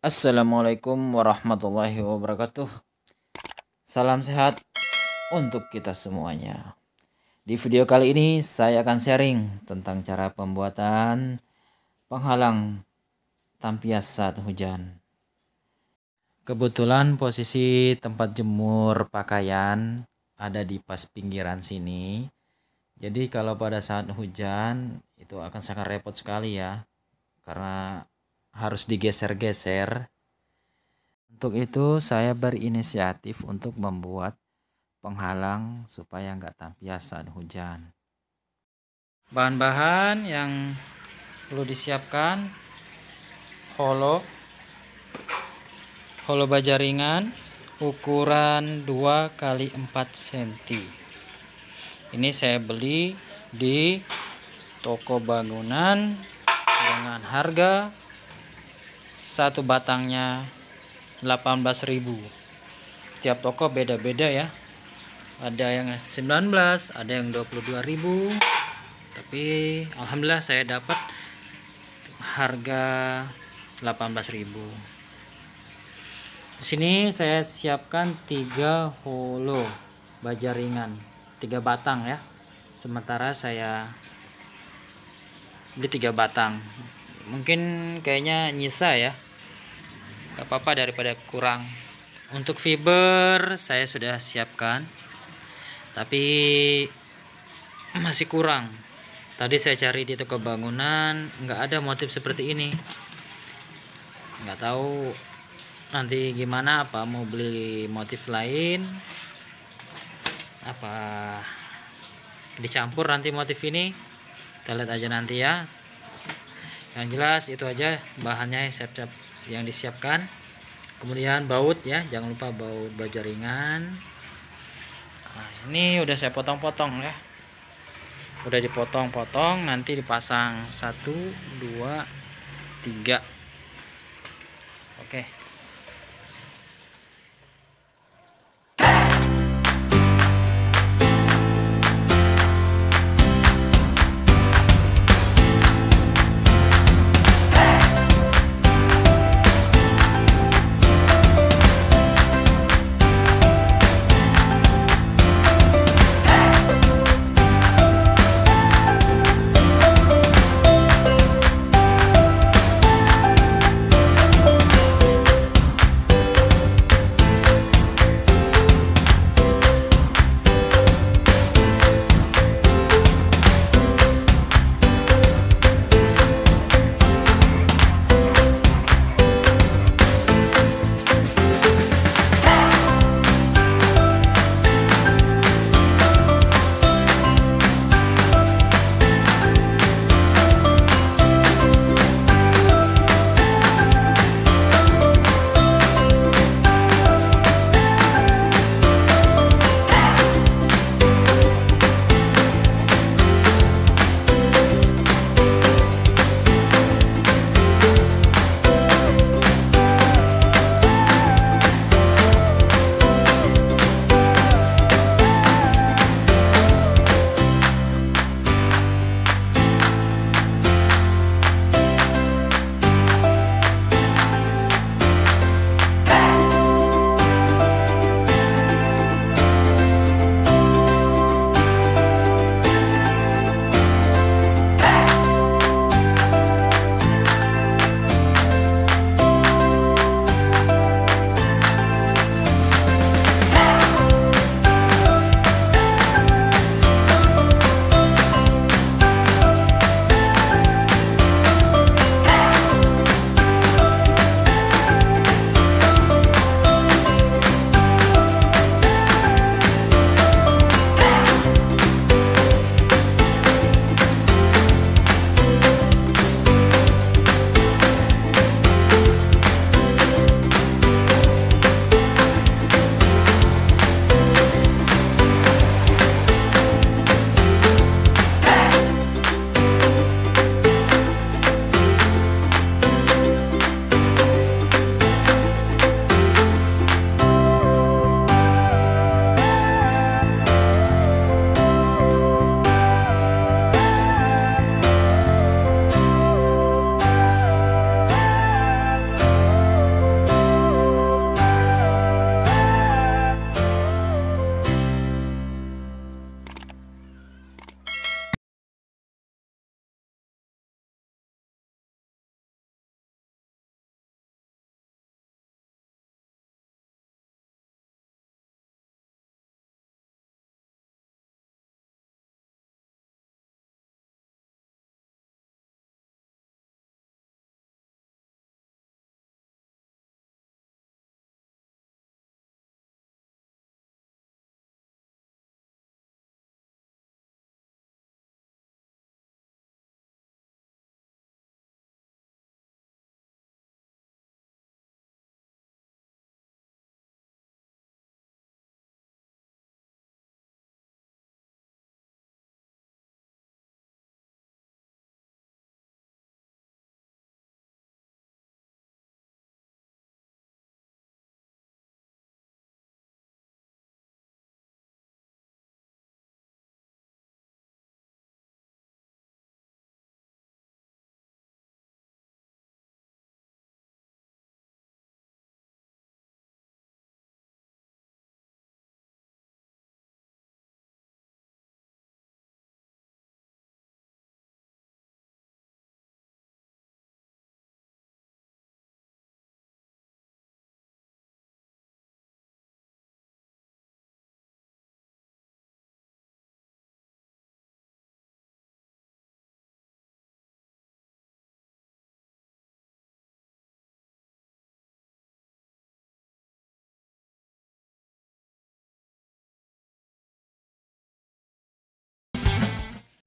Assalamualaikum warahmatullahi wabarakatuh. Salam sehat untuk kita semuanya. Di video kali ini saya akan sharing tentang cara pembuatan penghalang tampias saat hujan. Kebetulan posisi tempat jemur pakaian ada di pas pinggiran sini. Jadi kalau pada saat hujan itu akan sangat repot sekali ya, karena harus digeser-geser. Untuk itu saya berinisiatif untuk membuat penghalang supaya nggak tampias saat hujan. Bahan-bahan yang perlu disiapkan: holo baja ringan ukuran 2 x 4 cm. Ini saya beli di toko bangunan dengan harga satu batangnya 18.000. Tiap toko beda-beda ya. Ada yang 19, ada yang 22.000. Tapi alhamdulillah saya dapat harga 18.000. Di sini saya siapkan 3 holo baja ringan, 3 batang ya. Sementara saya beli 3 batang. Mungkin kayaknya nyisa ya, gak apa-apa daripada kurang. Untuk fiber saya sudah siapkan, tapi masih kurang. Tadi saya cari di toko bangunan, nggak ada motif seperti ini. Nggak tahu nanti gimana, apa mau beli motif lain, apa dicampur nanti motif ini. Kita lihat aja nanti ya. Yang jelas itu aja bahannya yang disiapkan. Kemudian baut ya, jangan lupa baut baja ringan. Nah, ini udah saya potong-potong ya. Udah dipotong-potong, nanti dipasang 1, 2, 3. Oke.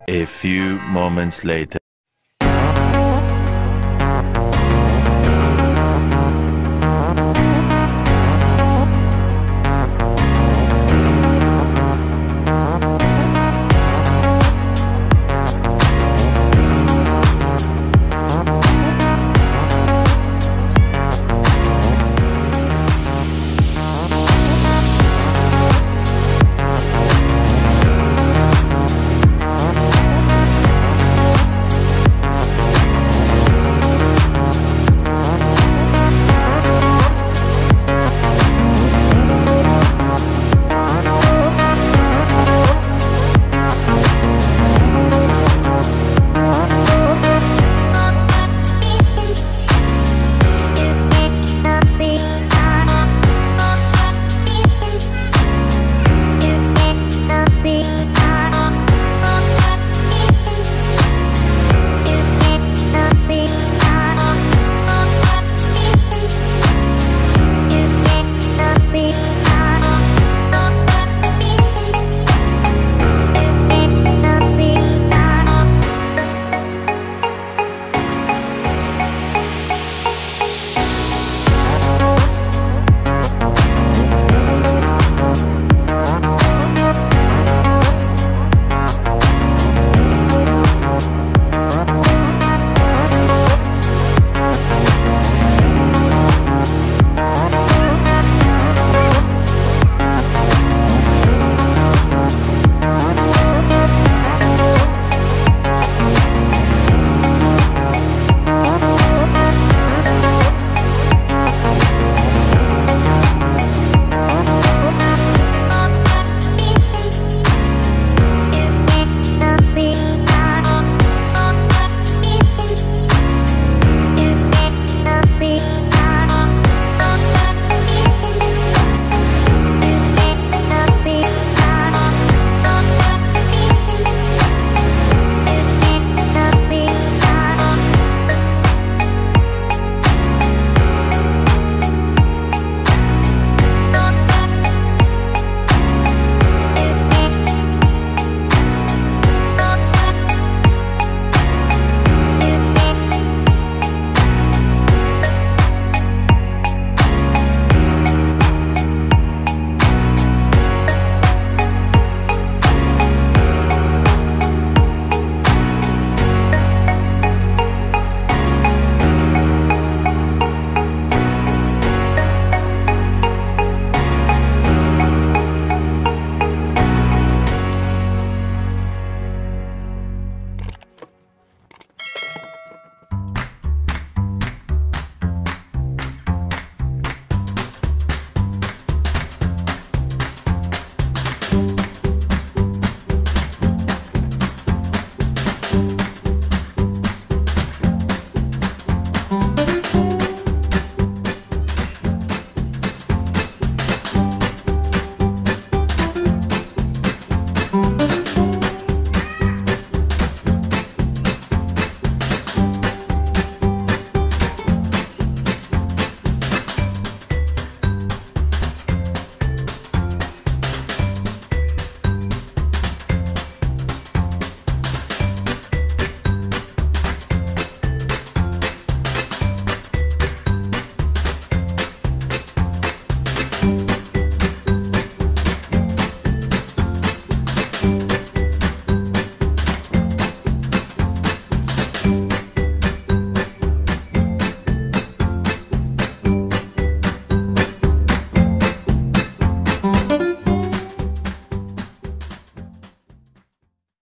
A few moments later.